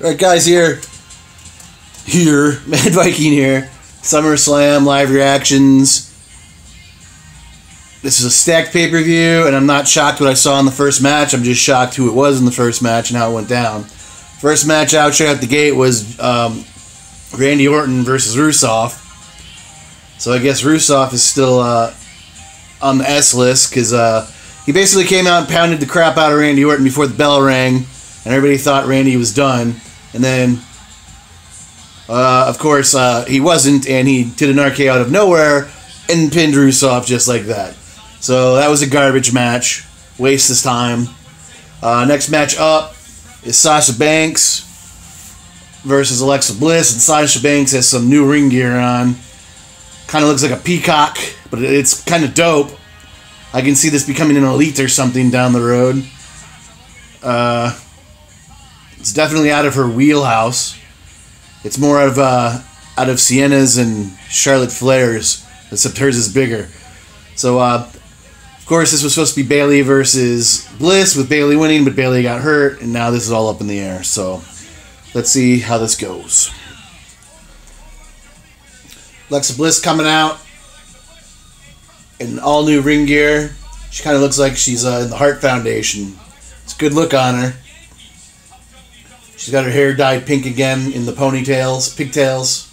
Alright guys, here, Mad Viking here, Summerslam, live reactions. This is a stacked pay-per-view, and I'm not shocked what I saw in the first match, I'm just shocked who it was in the first match and how it went down. First match out straight out the gate was Randy Orton versus Rusev. So I guess Rusev is still on the S list, because he basically came out and pounded the crap out of Randy Orton before the bell rang, and everybody thought Randy was done. And then, of course, he wasn't, and he did an RKO out of nowhere and pinned Rusev just like that. So that was a garbage match. Waste his time. Next match up is Sasha Banks versus Alexa Bliss, and Sasha Banks has some new ring gear on. Kind of looks like a peacock, but it's kind of dope. I can see this becoming an elite or something down the road. It's definitely out of her wheelhouse. It's more out of Sienna's and Charlotte Flair's, except hers is bigger. So, of course, this was supposed to be Bayley versus Bliss, with Bayley winning, but Bayley got hurt, and now this is all up in the air. So, let's see how this goes. Alexa Bliss coming out in all new ring gear. She kind of looks like she's in the Heart Foundation. It's a good look on her. She's got her hair dyed pink again in the pigtails.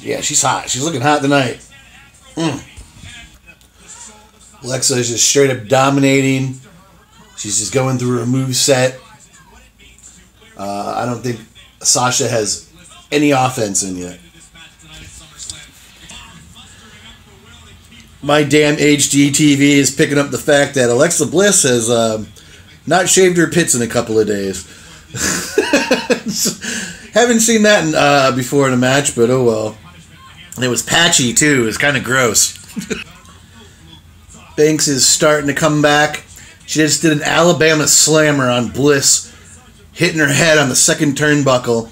Yeah, she's hot. She's looking hot tonight. Alexa is just straight up dominating. She's just going through her moveset. I don't think Sasha has any offense in yet. My damn HD TV is picking up the fact that Alexa Bliss has not shaved her pits in a couple of days. Haven't seen that before in a match, but oh well. And it was patchy too. It's kind of gross. Banks is starting to come back. She just did an Alabama slammer on Bliss, hitting her head on the second turnbuckle,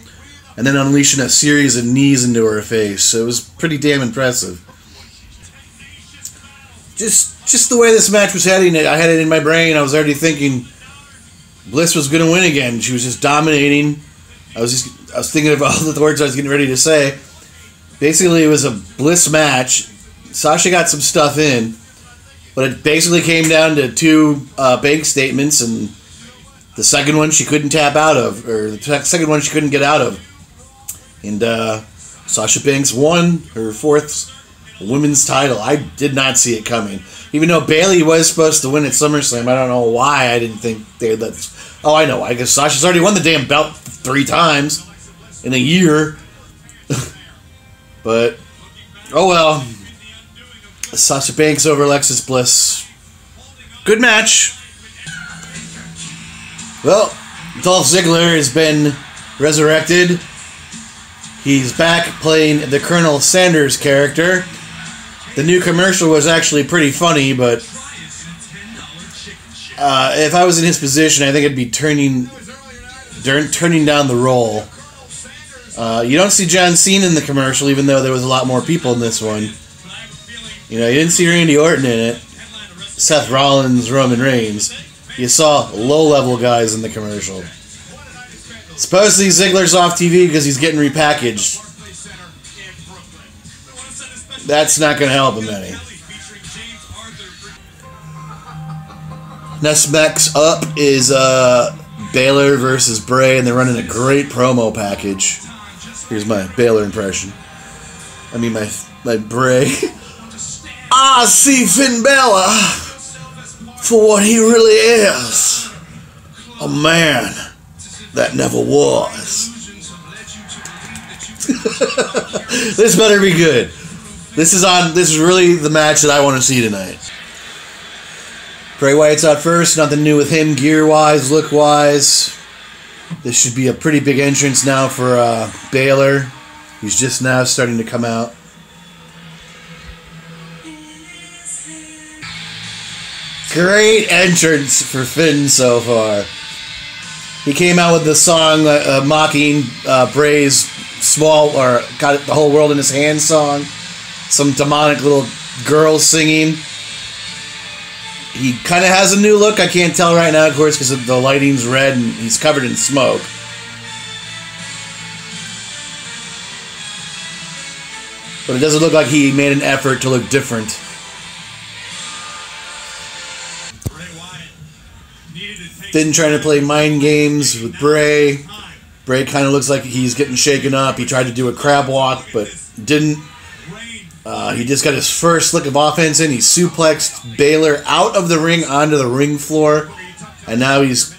and then unleashing a series of knees into her face. So it was pretty damn impressive. Just the way this match was heading, I had it in my brain. I was already thinking Bliss was going to win again. She was just dominating. I was thinking of all the words I was getting ready to say. Basically, it was a Bliss match. Sasha got some stuff in, but it basically came down to two bank statements, and the second one she couldn't tap out of, or the second one she couldn't get out of. And Sasha Banks won her fourth women's title. I did not see it coming. Even though Bayley was supposed to win at SummerSlam, I don't know why I didn't think they'd let this. Oh, I know. I guess Sasha's already won the damn belt 3 times in a year. But, oh well. Sasha Banks over Alexa Bliss. Good match. Well, Dolph Ziggler has been resurrected. He's back playing the Colonel Sanders character. The new commercial was actually pretty funny, but if I was in his position, I think I'd be turning down the role. You don't see John Cena in the commercial, even though there was a lot more people in this one. You know, you didn't see Randy Orton in it, Seth Rollins, Roman Reigns. You saw low-level guys in the commercial. Supposedly Ziggler's off TV because he's getting repackaged. That's not going to help him any. Next match up is Baylor versus Bray, and they're running a great promo package. Here's my Baylor impression. I mean my Bray. I see Finn Balor for what he really is. A man that never was. This better be good. This is really the match that I want to see tonight. Bray Wyatt's out first. Nothing new with him gear-wise, look-wise. This should be a pretty big entrance now for Baylor. He's just now starting to come out. Great entrance for Finn so far. He came out with the song mocking Bray's got the whole world in his hands song. Some demonic little girl singing. He kind of has a new look. I can't tell right now, of course, because the lighting's red and he's covered in smoke. But it doesn't look like he made an effort to look different. Didn't try to play mind games with Bray. Bray kind of looks like he's getting shaken up. He tried to do a crab walk, but didn't. He just got his first lick of offense in. He suplexed Baylor out of the ring onto the ring floor. And now he's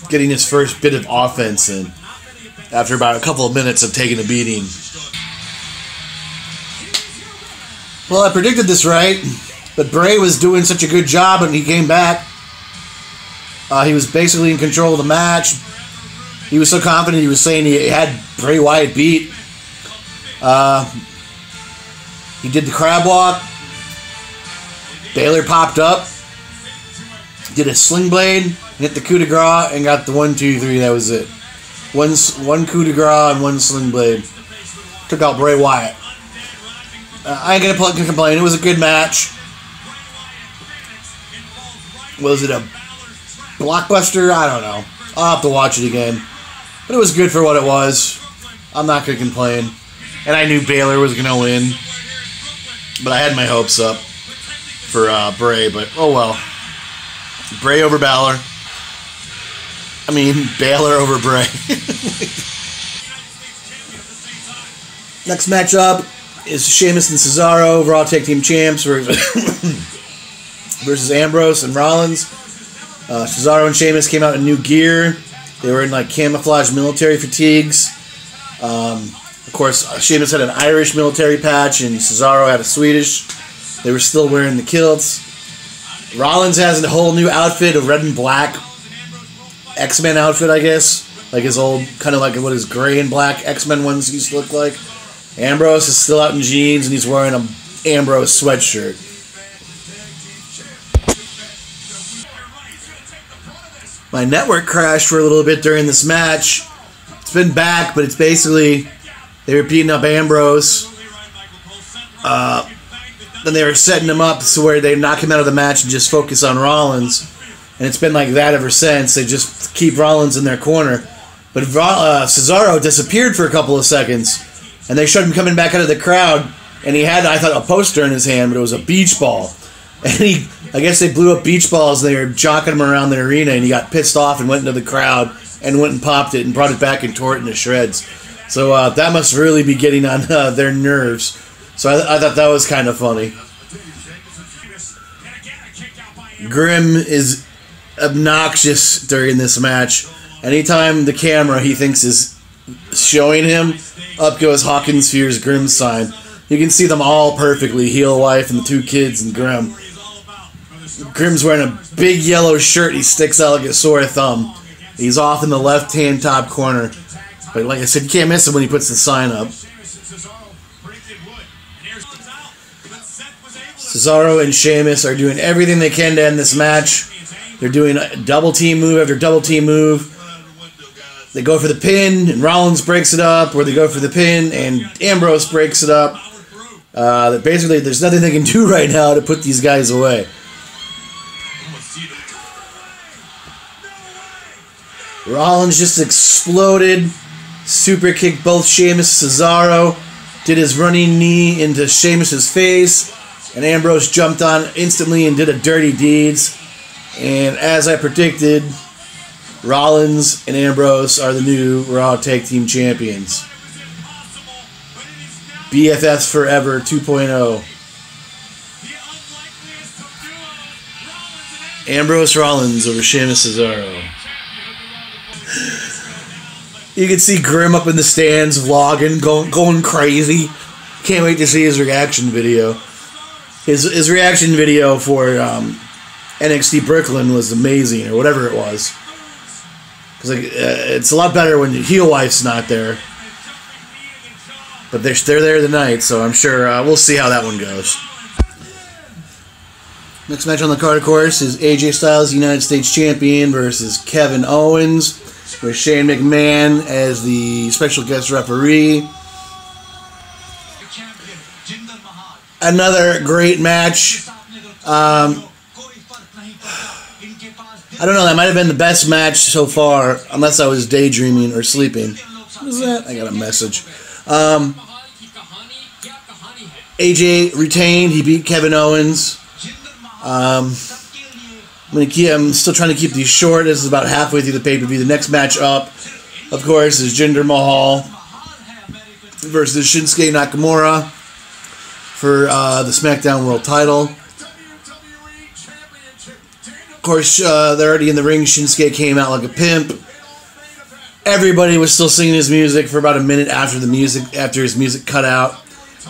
getting his first bit of offense in after about a couple of minutes of taking a beating. Well, I predicted this right, but Bray was doing such a good job and he came back. He was basically in control of the match. He was so confident he was saying he had Bray Wyatt beat. He did the crab walk. Baylor popped up. Did a sling blade, hit the coup de grace, and got the 1, 2, 3. That was it. One coup de grace and one sling blade. Took out Bray Wyatt. I ain't gonna complain. It was a good match. Was it a blockbuster? I don't know. I'll have to watch it again. But it was good for what it was. I'm not gonna complain. And I knew Baylor was gonna win. But I had my hopes up for Bray, but oh well. Bray over Balor. I mean, Baylor over Bray. Next matchup is Sheamus and Cesaro, Raw Tag Team Champs versus Ambrose and Rollins. Cesaro and Sheamus came out in new gear. They were in like camouflage military fatigues. Of course, Sheamus had an Irish military patch and Cesaro had a Swedish. They were still wearing the kilts. Rollins has a whole new outfit, a red and black X-Men outfit, I guess. Like his old, kind of like what his gray and black X-Men ones used to look like. Ambrose is still out in jeans and he's wearing an Ambrose sweatshirt. My network crashed for a little bit during this match. It's been back, but it's basically they were beating up Ambrose. Then they were setting him up so where they knock him out of the match and just focus on Rollins. And it's been like that ever since. They just keep Rollins in their corner. But Cesaro disappeared for a couple of seconds. And they showed him coming back out of the crowd. And he had, I thought, a poster in his hand, but it was a beach ball. And I guess they blew up beach balls and they were jocking him around the arena. And he got pissed off and went into the crowd and went and popped it and brought it back and tore it into shreds. So that must really be getting on their nerves. So I thought that was kind of funny. Grimm is obnoxious during this match. Anytime the camera he thinks is showing him, up goes Hawkins Fear's Grimm sign. You can see them all perfectly, heel wife and the two kids and Grimm. Grimm's wearing a big yellow shirt. He sticks out like a sore thumb. He's off in the left-hand top corner. But like I said, you can't miss him when he puts the sign up. Cesaro and Sheamus are doing everything they can to end this match. They're doing a double team move after double team move. They go for the pin, and Rollins breaks it up, or they go for the pin, and Ambrose breaks it up. Basically, there's nothing they can do right now to put these guys away. Rollins just exploded, super kicked both Sheamus and Cesaro, did his running knee into Sheamus' face, and Ambrose jumped on instantly and did a dirty deeds. And as I predicted, Rollins and Ambrose are the new Raw Tag Team Champions. BFFs Forever 2.0. Ambrose Rollins over Sheamus Cesaro. You can see Grimm up in the stands vlogging, going crazy. Can't wait to see his reaction video. His reaction video for NXT Brooklyn was amazing, or whatever it was. Cause it's a lot better when the heel wife's not there. But they're there tonight, so I'm sure we'll see how that one goes. Next match on the card, of course, is AJ Styles, United States Champion, versus Kevin Owens, with Shane McMahon as the special guest referee. Another great match. I don't know, that might have been the best match so far, unless I was daydreaming or sleeping. What is that? I got a message. AJ retained. He beat Kevin Owens. I'm still trying to keep these short. This is about halfway through the pay-per-view. The next match up, of course, is Jinder Mahal versus Shinsuke Nakamura for the SmackDown World Title. Of course, they're already in the ring. Shinsuke came out like a pimp. Everybody was still singing his music for about a minute after his music cut out.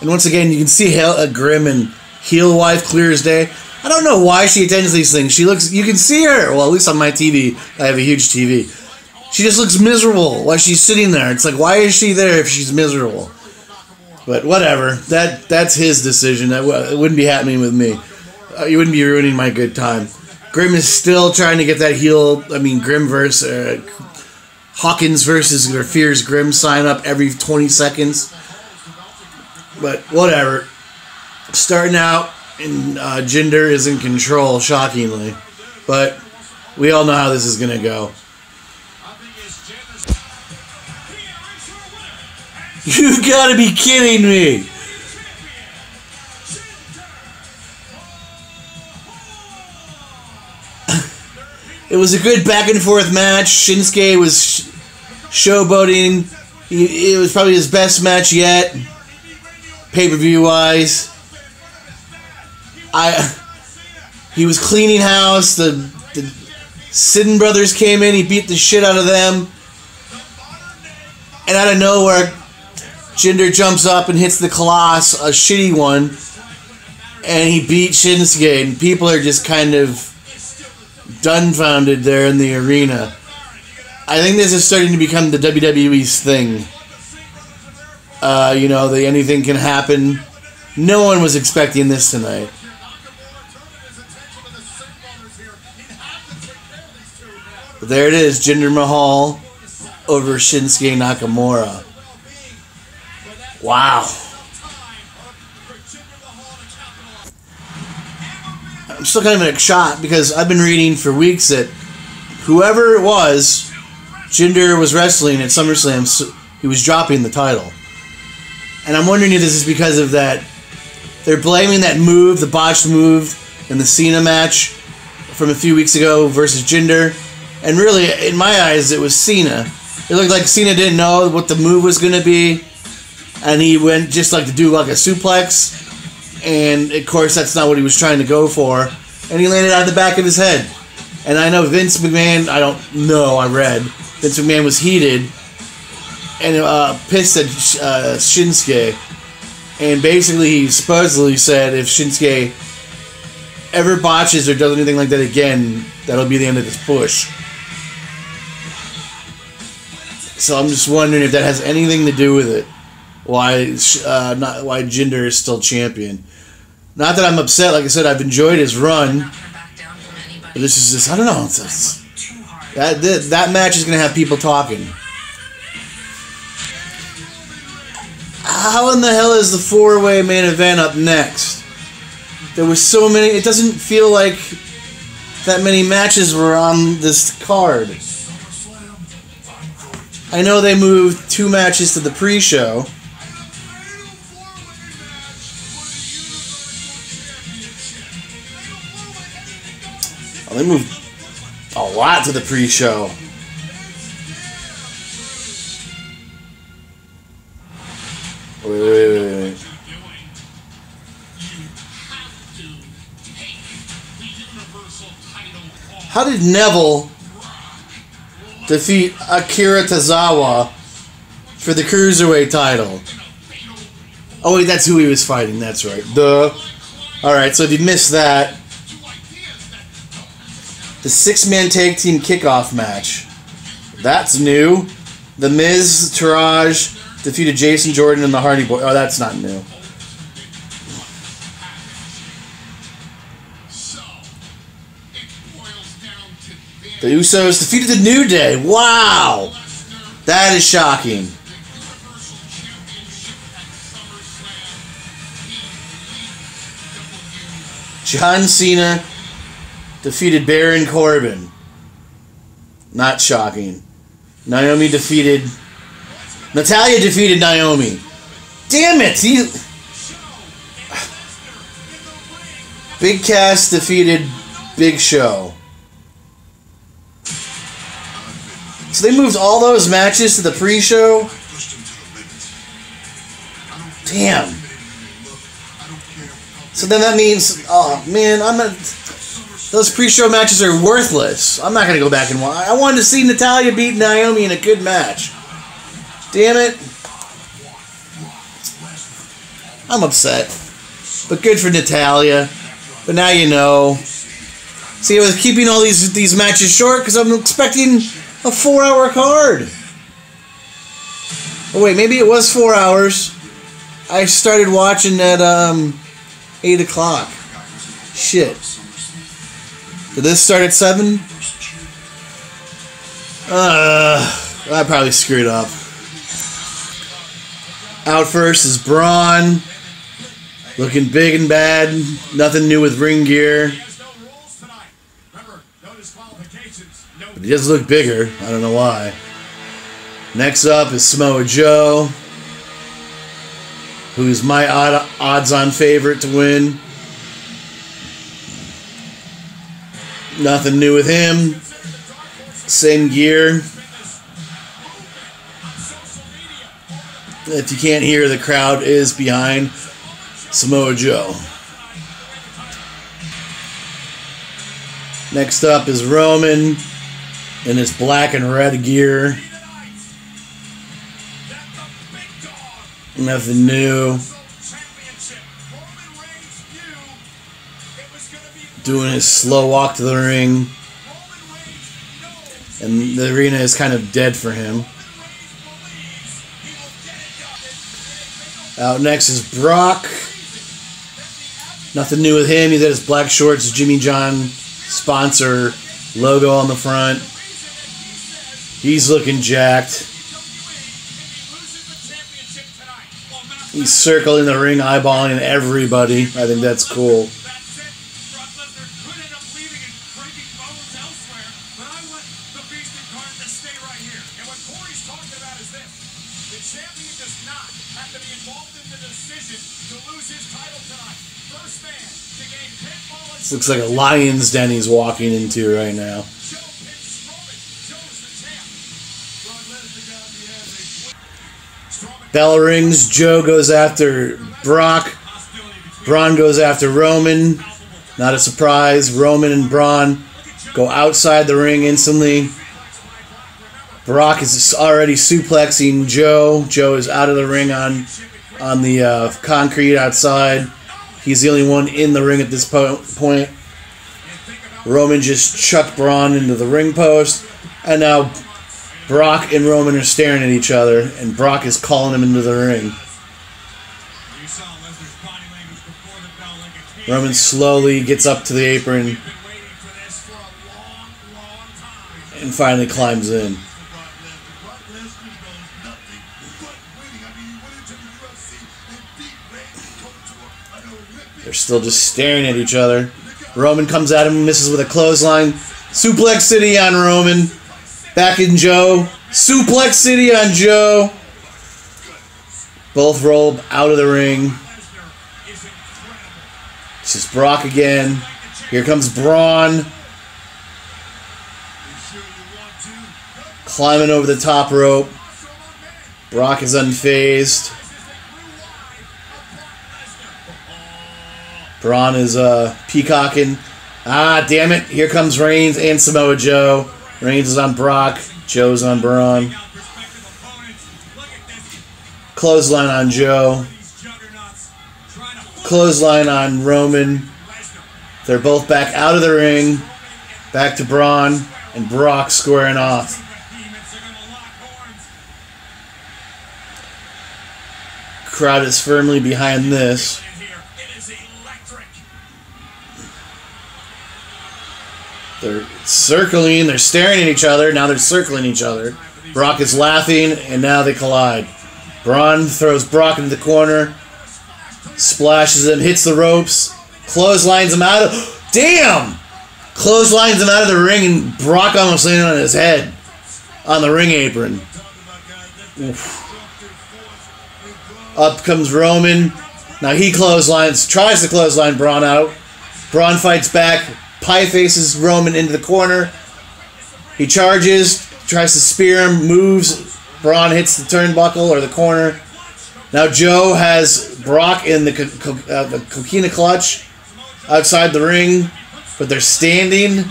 And once again, you can see a grim and heel wife clear as day. I don't know why she attends these things. You can see her. Well, at least on my TV, I have a huge TV. She just looks miserable while she's sitting there. It's like, why is she there if she's miserable? But whatever. That's his decision. It wouldn't be happening with me. You wouldn't be ruining my good time. Grim is still trying to get that Grim versus Hawkins versus or Fears Grim sign up every 20 seconds. But whatever. Starting out, and Jinder is in control, shockingly. But we all know how this is going to go. You gotta be kidding me! It was a good back and forth match. Shinsuke was showboating. It was probably his best match yet, pay-per-view wise. He was cleaning house. The Sin brothers came in. He beat the shit out of them. And out of nowhere, Jinder jumps up and hits the Colossus, a shitty one. And he beat Shinsuke. And people are just kind of dumbfounded there in the arena. I think this is starting to become the WWE's thing. Anything can happen. No one was expecting this tonight. But there it is, Jinder Mahal over Shinsuke Nakamura. Wow. I'm still kind of in a shock because I've been reading for weeks that whoever it was, Jinder was wrestling at Summerslam, so he was dropping the title. And I'm wondering if this is because of that. They're blaming that move, the botched move in the Cena match from a few weeks ago versus Jinder. And really, in my eyes, it was Cena. It looked like Cena didn't know what the move was going to be. And he went just like to do like a suplex. And, of course, that's not what he was trying to go for. And he landed on the back of his head. And I know Vince McMahon, I read, Vince McMahon was heated and pissed at Shinsuke. And basically, he supposedly said if Shinsuke ever botches or does anything like that again, that'll be the end of this push. So I'm just wondering if that has anything to do with it. Why Jinder is still champion. Not that I'm upset. Like I said, I've enjoyed his run. But this is just, I don't know. That match is going to have people talking. How in the hell is the four-way main event up next? There was so many. It doesn't feel like that many matches were on this card. I know they moved 2 matches to the pre-show. Oh, they moved a lot to the pre-show. Wait. How did Neville defeat Akira Tozawa for the Cruiserweight title? Oh wait, that's who he was fighting. That's right. Duh. Alright, so if you missed that, the 6-man tag team kickoff match. That's new. The Miz, Taraj defeated Jason Jordan and the Hardy Boys. Oh, that's not new. The Usos defeated the New Day. Wow! That is shocking. John Cena defeated Baron Corbin. Not shocking. Naomi defeated... Natalya defeated Naomi. Damn it! Big Cass defeated Big Show. So they moved all those matches to the pre-show? Damn. So then that means... Oh, man, I'm not... Those pre-show matches are worthless. I'm not going to go back and watch. I wanted to see Natalya beat Naomi in a good match. Damn it. I'm upset. But good for Natalya. But now you know. See, I was keeping all these matches short because I'm expecting a 4-hour card. Oh wait, maybe it was 4 hours. I started watching at 8 o'clock. Shit. Did this start at 7? I probably screwed up. Out first is Braun. Looking big and bad. Nothing new with ring gear. But he does look bigger. I don't know why. Next up is Samoa Joe, who's my odds-on favorite to win. Nothing new with him. Same gear. If you can't hear, the crowd is behind Samoa Joe. Next up is Roman in his black and red gear. Nothing new. Doing his slow walk to the ring. And the arena is kind of dead for him. Out next is Brock. Nothing new with him. He's got his black shorts, Jimmy John sponsor logo on the front. He's looking jacked. He's circling the ring, eyeballing everybody. I think that's cool. This looks like a lion's den he's walking into right now. Bell rings. Joe goes after Brock. Braun goes after Roman. Not a surprise. Roman and Braun go outside the ring instantly. Brock is already suplexing Joe. Joe is out of the ring on the concrete outside. He's the only one in the ring at this point. Roman just chucked Braun into the ring post. And now Brock and Roman are staring at each other. And Brock is calling him into the ring. Roman slowly gets up to the apron. And finally climbs in. They're still just staring at each other. Roman comes at him, misses with a clothesline. Suplex City on Roman. Back in Joe. Suplex City on Joe. Both roll out of the ring. It's just Brock again. Here comes Braun. Climbing over the top rope. Brock is unfazed. Braun is peacocking. Ah, damn it. Here comes Reigns and Samoa Joe. Reigns is on Brock. Joe's on Braun. Clothesline on Joe. Clothesline on Roman. They're both back out of the ring. Back to Braun and Brock squaring off. Crowd is firmly behind this. They're circling, they're staring at each other, now they're circling each other. Brock is laughing, and now they collide. Braun throws Brock into the corner, splashes him, hits the ropes, clotheslines him out of... Damn! clotheslines him out of the ring, and Brock almost landed on his head on the ring apron. Oof. Up comes Roman. Now he tries to clothesline Braun out. Braun fights back. Pie faces Roman into the corner. He charges, tries to spear him, moves. Braun hits the turnbuckle or the corner. Now Joe has Brock in the coquina clutch outside the ring, but they're standing.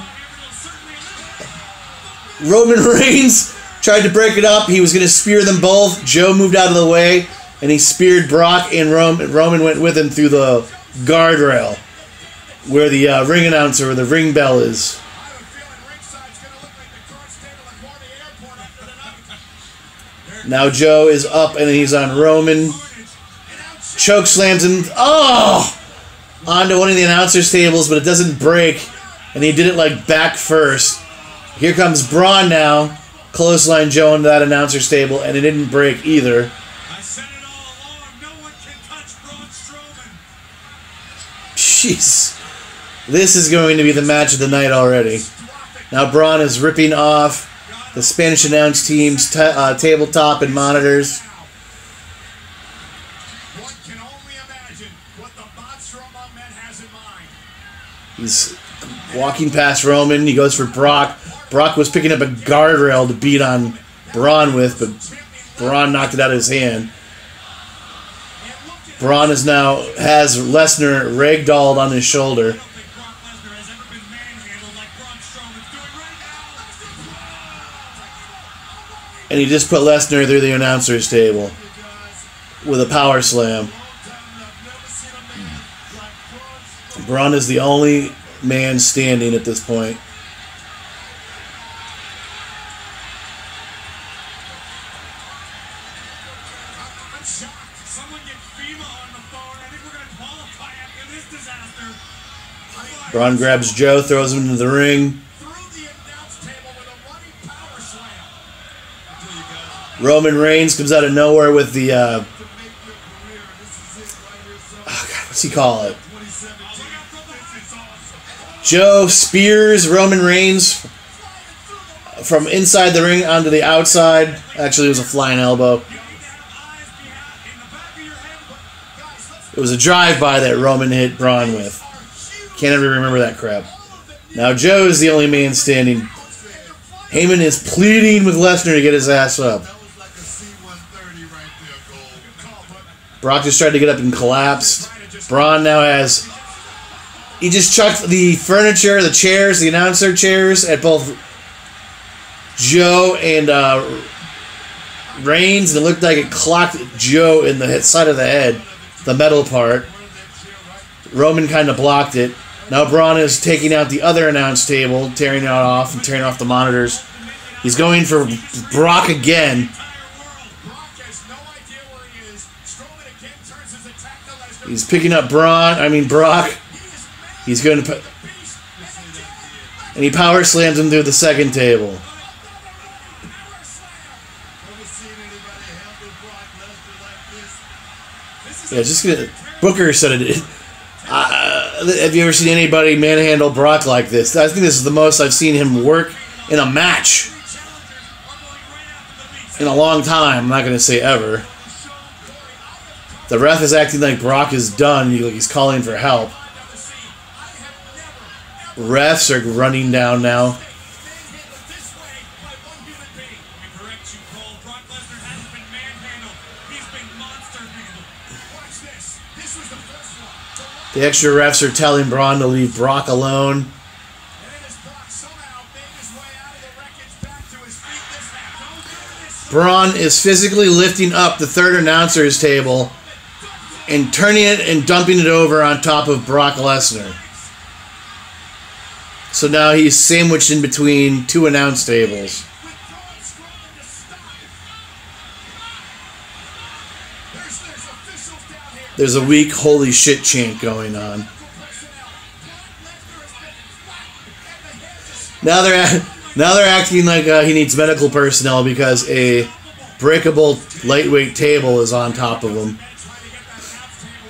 Roman Reigns tried to break it up. He was going to spear them both. Joe moved out of the way, and he speared Brock, and Roman went with him through the guardrail where the ring announcer or the ring bell is. Now Joe is up and he's on Roman. Choke slams him. Oh! Onto one of the announcer's tables, but it doesn't break. And he did it like back first. Here comes Braun now. Clothesline Joe into that announcer's table, and it didn't break either. I said it all along. No one can touch Braun Strowman. Jeez. This is going to be the match of the night already. Now Braun is ripping off the Spanish announce team's tabletop and monitors. One can only imagine what the monster among men has in mind. He's walking past Roman. He goes for Brock. Brock was picking up a guardrail to beat on Braun with, but Braun knocked it out of his hand. Braun has Lesnar ragdolled on his shoulder. And he just put Lesnar through the announcer's table with a power slam. Braun is the only man standing at this point. I'm shocked. Someone get FEMA on the phone. I think we're going to qualify after this disaster. Braun grabs Joe, throws him into the ring. Roman Reigns comes out of nowhere with the, what's he call it? Joe spears Roman Reigns from inside the ring onto the outside. Actually, it was a flying elbow. It was a drive-by that Roman hit Braun with. Can't ever remember that crap. Now Joe is the only man standing. Heyman is pleading with Lesnar to get his ass up. Brock just tried to get up and collapsed. Braun now has... He just chucked the furniture, the chairs, the announcer chairs at both Joe and Reigns. And it looked like it clocked Joe in the side of the head, the metal part. Roman kind of blocked it. Now Braun is taking out the other announce table, tearing it off and tearing off the monitors. He's going for Brock again. He's picking up Brock. He's going to put... And he power slams him through the second table. Yeah, just gonna... Booker said it. Have you ever seen anybody manhandle Brock like this? I think this is the most I've seen him work in a match in a long time. I'm not going to say ever. The ref is acting like Brock is done. He's calling for help. Refs are running down now. The extra refs are telling Braun to leave Brock alone. Braun is physically lifting up the third announcer's table and turning it and dumping it over on top of Brock Lesnar. So now he's sandwiched in between two announce tables. There's a weak holy shit chant going on. Now they're acting like he needs medical personnel because a breakable lightweight table is on top of him.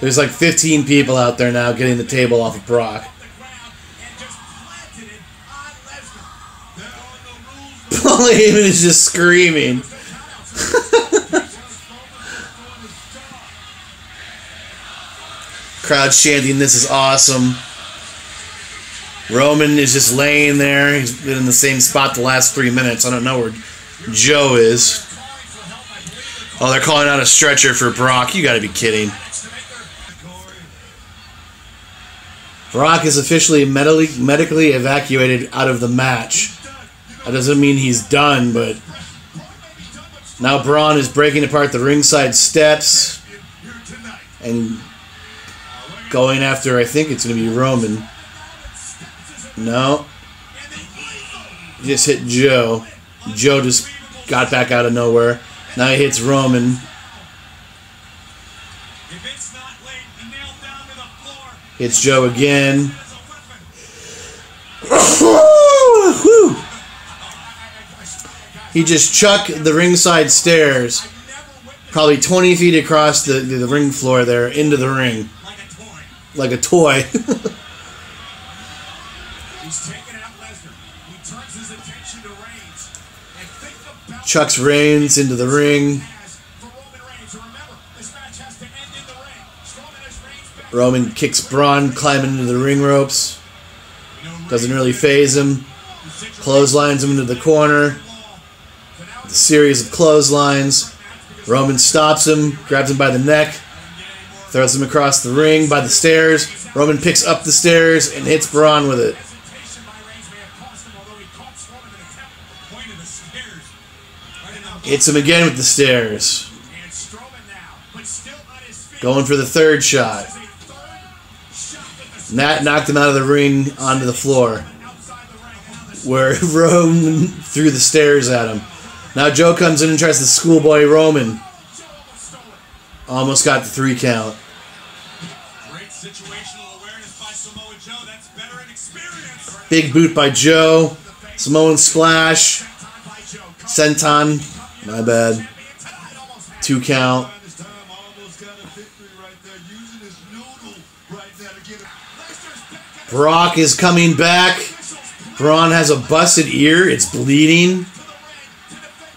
There's like 15 people out there now getting the table off of Brock. Paul Heyman is just screaming. Crowd chanting, "This is awesome." Roman is just laying there. He's been in the same spot the last 3 minutes. I don't know where Joe is. Oh, they're calling out a stretcher for Brock. You gotta be kidding. Brock is officially medically evacuated out of the match. That doesn't mean he's done, but now Braun is breaking apart the ringside steps and going after, I think it's going to be Roman. No. He just hit Joe. Joe just got back out of nowhere. Now he hits Roman. Hits Joe again. He just chucked the ringside stairs, probably 20 feet across the ring floor there, into the ring. Like a toy. Chucks Reigns into the ring. Roman kicks Braun climbing into the ring ropes. Doesn't really faze him. Clotheslines him into the corner. A series of clotheslines. Roman stops him, grabs him by the neck, throws him across the ring by the stairs. Roman picks up the stairs and hits Braun with it. Hits him again with the stairs. Going for the third shot. And that knocked him out of the ring onto the floor, where Roman threw the stairs at him. Now Joe comes in and tries to schoolboy Roman. Almost got the 3 count. Big boot by Joe. Samoan splash. Senton. My bad. 2 count. Brock is coming back. Braun has a busted ear. It's bleeding.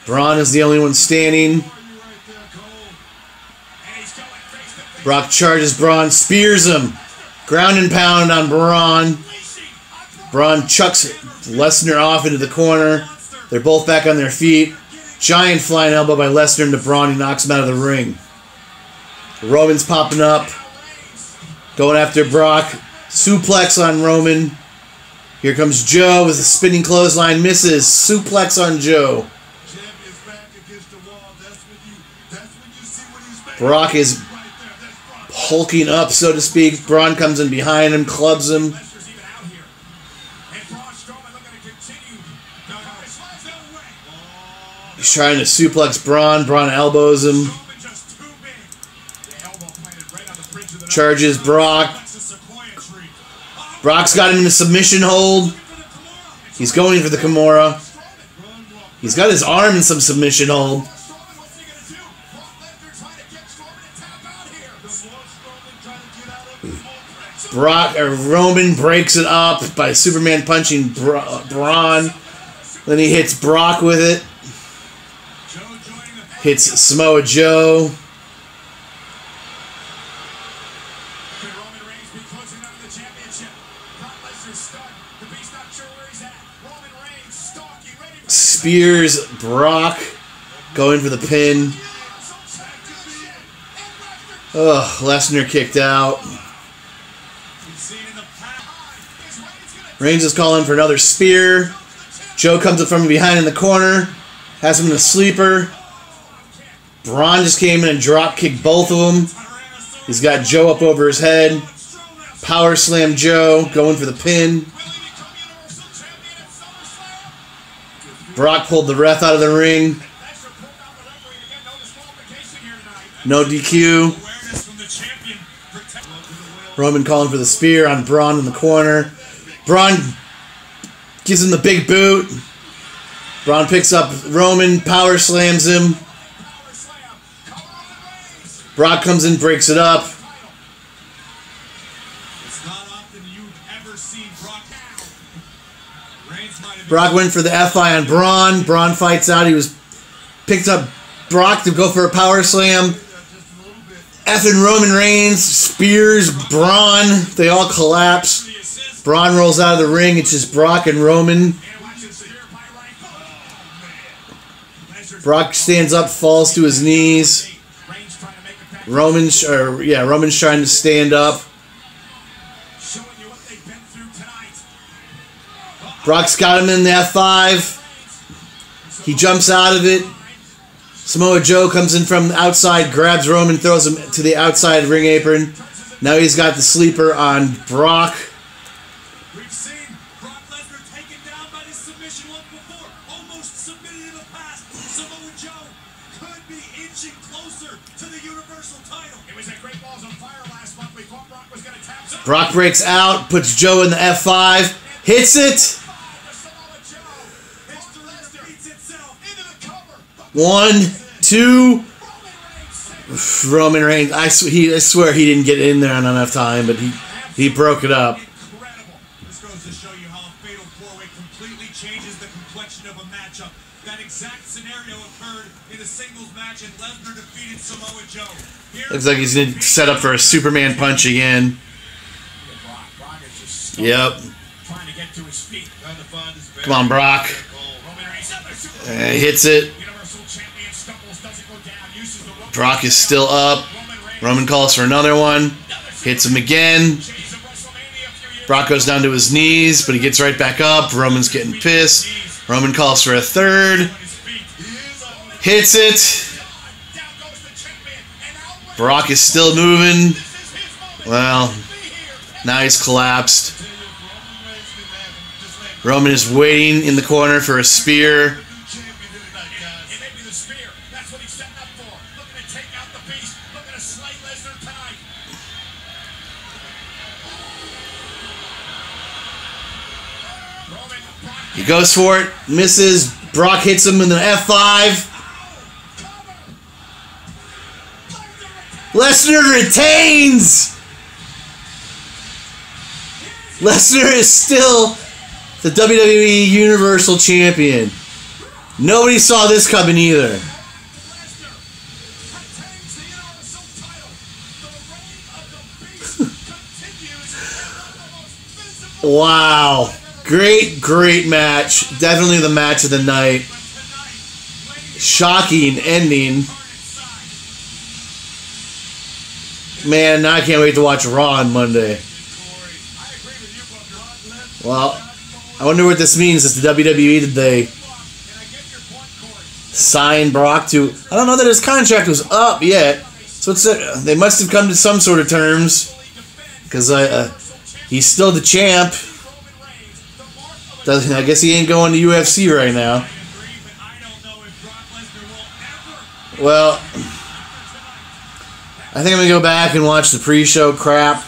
Braun is the only one standing. Brock charges Braun, spears him. Ground and pound on Braun. Braun chucks Lesnar off into the corner. They're both back on their feet. Giant flying elbow by Lesnar into Braun. He knocks him out of the ring. Roman's popping up. Going after Brock. Suplex on Roman. Here comes Joe with a spinning clothesline. Misses. Suplex on Joe. Brock is hulking up, so to speak. Braun comes in behind him, clubs him. He's trying to suplex Braun. Braun elbows him. Charges Brock. Brock's got him in a submission hold. He's going for the Kimura. He's got his arm in some submission hold. Roman breaks it up by Superman punching Braun. Then he hits Brock with it. Hits Samoa Joe. Spears Brock. Going for the pin. Ugh, Lesnar kicked out. Reigns is calling for another spear. Joe comes up from behind in the corner. Has him in a sleeper. Braun just came in and drop kicked both of them. He's got Joe up over his head. Power slam Joe. Going for the pin. Brock pulled the ref out of the ring. No DQ. Roman calling for the spear on Braun in the corner. Braun gives him the big boot. Braun picks up Roman, power slams him. Brock comes in, breaks it up. Brock went for the FI on Braun. Braun fights out. He was picked up Brock to go for a power slam. Effing Roman Reigns spears Braun. They all collapse. Braun rolls out of the ring. It's just Brock and Roman. Brock stands up, falls to his knees. Roman's trying to stand up. Brock's got him in the F5. He jumps out of it. Samoa Joe comes in from the outside, grabs Roman, throws him to the outside ring apron. Now he's got the sleeper on Brock. We've seen Brock Lesnar taken down by this submission once before. Almost submitted in the past. Samoa Joe could be inching closer to the Universal title. It was at Great Balls on Fire last month. We thought Brock was going to tap. Brock breaks out, puts Joe in the F5, hits it. 1, 2. Roman Reigns. I swear he didn't get in there in enough time, but he broke it up. Incredible. This goes to show you how a fatal four-way completely changes the complexion of a matchup. That exact scenario occurred in a singles match, and Lesnar defeated Samoa Joe. Looks like he's going to set up for a Superman punch again. Yep. Come on, Brock. Hits it. Brock is still up. Roman calls for another one. Hits him again. Brock goes down to his knees, but he gets right back up. Roman's getting pissed. Roman calls for a third. Hits it. Brock is still moving. Well, now he's collapsed. Roman is waiting in the corner for a spear. He goes for it, misses. Brock hits him in the F5. Lesnar retains! Lesnar is still the WWE Universal Champion. Nobody saw this coming either. Wow. Great match. Definitely the match of the night. Shocking ending. Man, now I can't wait to watch Raw on Monday. Well, I wonder what this means. Is the WWE, did they sign Brock to... I don't know that his contract was up yet. So they must have come to some sort of terms. Because he's still the champ. I guess he ain't going to UFC right now. Well, I think I'm going to go back and watch the pre-show crap.